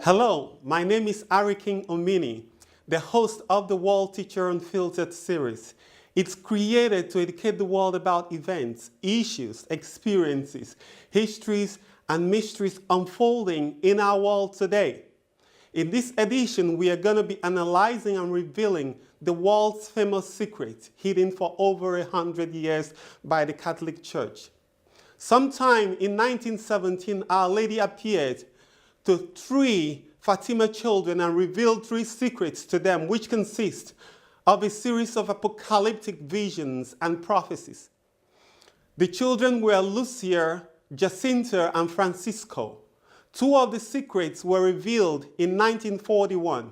Hello, my name is Ariking Omini, the host of the World Teacher Unfiltered series. It's created to educate the world about events, issues, experiences, histories, and mysteries unfolding in our world today. In this edition, we are going to be analyzing and revealing the world's famous secret hidden for over 100 years by the Catholic Church. Sometime in 1917, Our Lady appeared to 3 Fatima children and revealed 3 secrets to them, which consist of a series of apocalyptic visions and prophecies. The children were Lucia, Jacinta, and Francisco. 2 of the secrets were revealed in 1941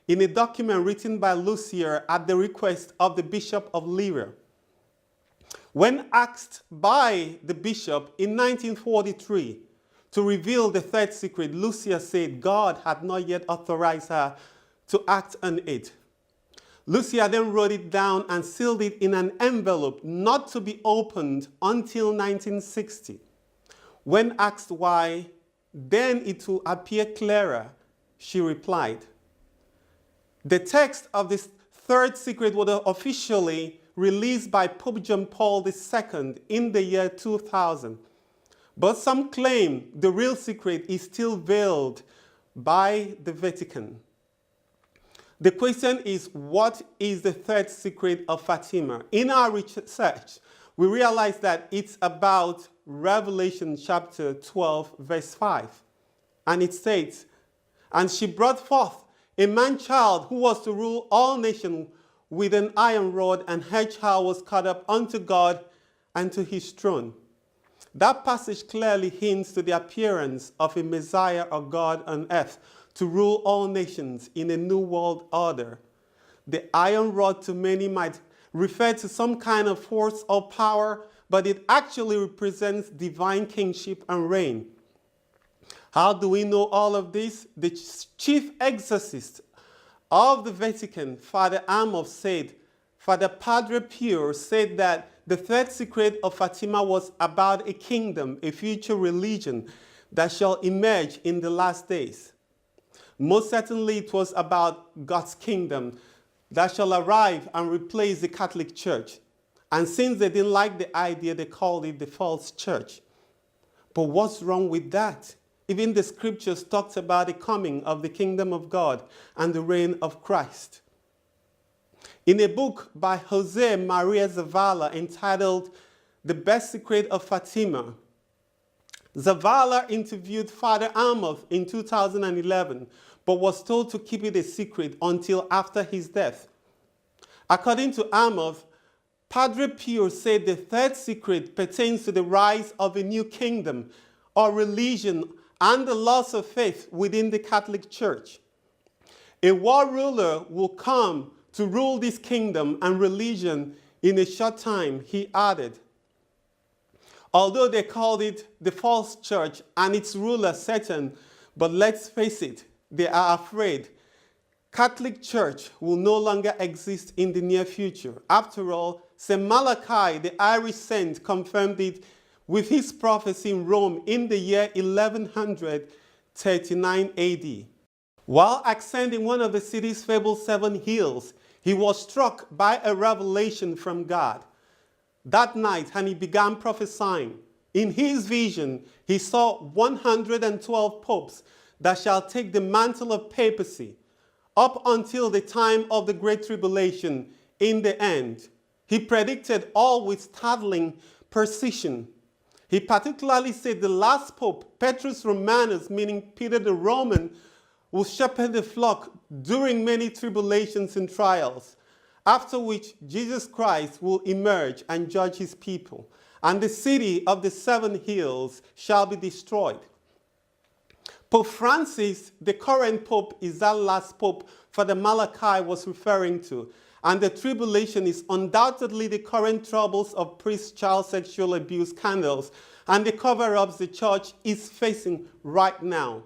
in a document written by Lucia at the request of the Bishop of Lyra. When asked by the bishop in 1943 to reveal the 3rd secret, Lucia said God had not yet authorized her to act on it. Lucia then wrote it down and sealed it in an envelope not to be opened until 1960. When asked why, then it will appear clearer, she replied. The text of this 3rd secret was officially released by Pope John Paul II in the year 2000. But some claim the real secret is still veiled by the Vatican. The question is, what is the 3rd secret of Fatima? In our research, we realize that it's about Revelation chapter 12, verse 5. And it states, "And she brought forth a man-child who was to rule all nations with an iron rod, and her child was caught up unto God and to his throne." That passage clearly hints to the appearance of a Messiah or God on earth to rule all nations in a new world order. The iron rod to many might refer to some kind of force or power, but it actually represents divine kingship and reign. How do we know all of this? The chief exorcist of the Vatican, Father Padre Pio said that the 3rd secret of Fatima was about a kingdom, a future religion that shall emerge in the last days. Most certainly it was about God's kingdom that shall arrive and replace the Catholic Church. And since they didn't like the idea, they called it the false church. But what's wrong with that? Even the scriptures talked about the coming of the kingdom of God and the reign of Christ. In a book by Jose Maria Zavala entitled The Best Secret of Fatima, Zavala interviewed Father Amos in 2011, but was told to keep it a secret until after his death. According to Amos, Padre Pio said the 3rd secret pertains to the rise of a new kingdom or religion and the loss of faith within the Catholic Church. A world ruler will come to rule this kingdom and religion in a short time, he added. Although they called it the false church and its ruler Satan, but let's face it, they are afraid Catholic Church will no longer exist in the near future. After all, St. Malachi, the Irish saint, confirmed it with his prophecy in Rome in the year 1139 AD. While ascending one of the city's fabled 7 hills, he was struck by a revelation from God that night, and he began prophesying. In his vision, he saw 112 popes that shall take the mantle of papacy up until the time of the Great Tribulation in the end. He predicted all with startling precision. He particularly said the last pope, Petrus Romanus, meaning Peter the Roman, will shepherd the flock during many tribulations and trials, after which Jesus Christ will emerge and judge his people, and the city of the 7 hills shall be destroyed. Pope Francis, the current pope, is that last pope Father Malachi was referring to, and the tribulation is undoubtedly the current troubles of priest child sexual abuse scandals and the cover-ups the church is facing right now.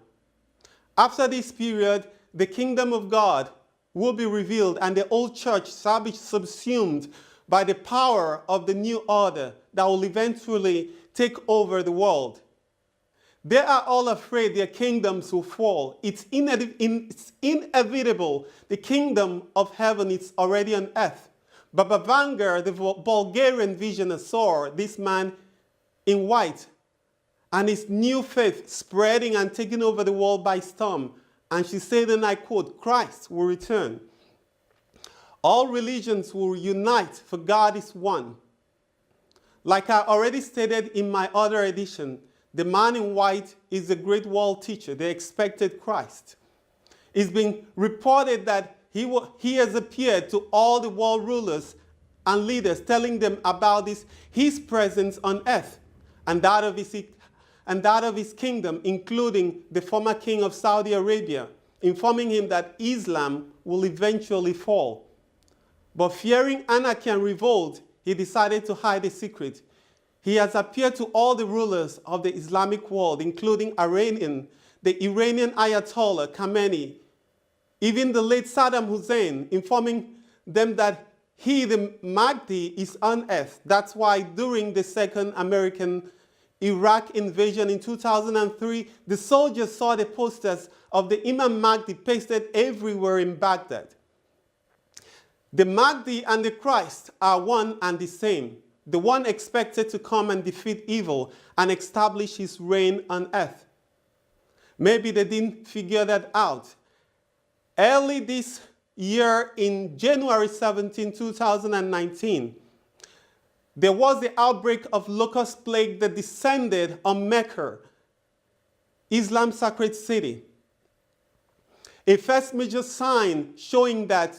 After this period, the kingdom of God will be revealed, and the old church shall be subsumed by the power of the new order that will eventually take over the world. They are all afraid their kingdoms will fall. It's inevitable. The kingdom of heaven is already on earth. Baba Vanga, the Bulgarian visionary, saw this man in white and his new faith spreading and taking over the world by storm. And she said, and I quote, Christ will return. All religions will unite, for God is one. Like I already stated in my other edition, the man in white is the great world teacher, the expected Christ. It's been reported that he has appeared to all the world rulers and leaders, telling them about his presence on earth and that of his kingdom, including the former king of Saudi Arabia, informing him that Islam will eventually fall. But fearing anarchy and revolt, he decided to hide the secret. He has appeared to all the rulers of the Islamic world, including the Iranian Ayatollah Khamenei, even the late Saddam Hussein, informing them that he, the Mahdi, is on earth. That's why during the second American Iraq invasion in 2003, the soldiers saw the posters of the Imam Mahdi pasted everywhere in Baghdad. The Mahdi and the Christ are one and the same, the one expected to come and defeat evil and establish his reign on earth. Maybe they didn't figure that out. Early this year, in January 17, 2019, there was the outbreak of locust plague that descended on Mecca, Islam's sacred city. A first major sign showing that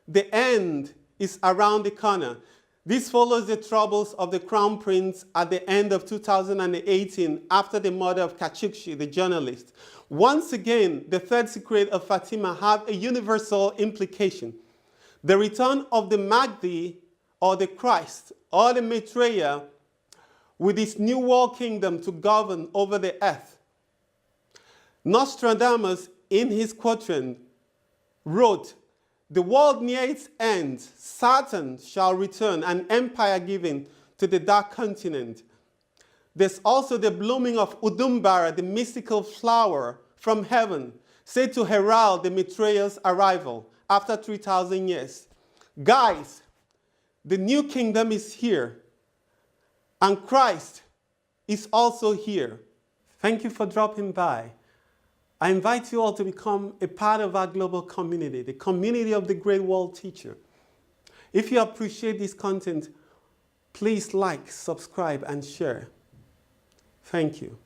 the end is around the corner. This follows the troubles of the Crown Prince at the end of 2018 after the murder of Khashoggi, the journalist. Once again, the Third Secret of Fatima have a universal implication. The return of the Mahdi or the Christ or the Maitreya with his new world kingdom to govern over the earth. Nostradamus, in his quatrain, wrote, "The world near its end, Saturn shall return, an empire given to the dark continent." There's also the blooming of Udumbara, the mystical flower from heaven, said to herald the Maitreya's arrival after 3,000 years. Guys, the new kingdom is here, and Christ is also here. Thank you for dropping by. I invite you all to become a part of our global community, the community of the Great World Teacher. If you appreciate this content, please like, subscribe, and share. Thank you.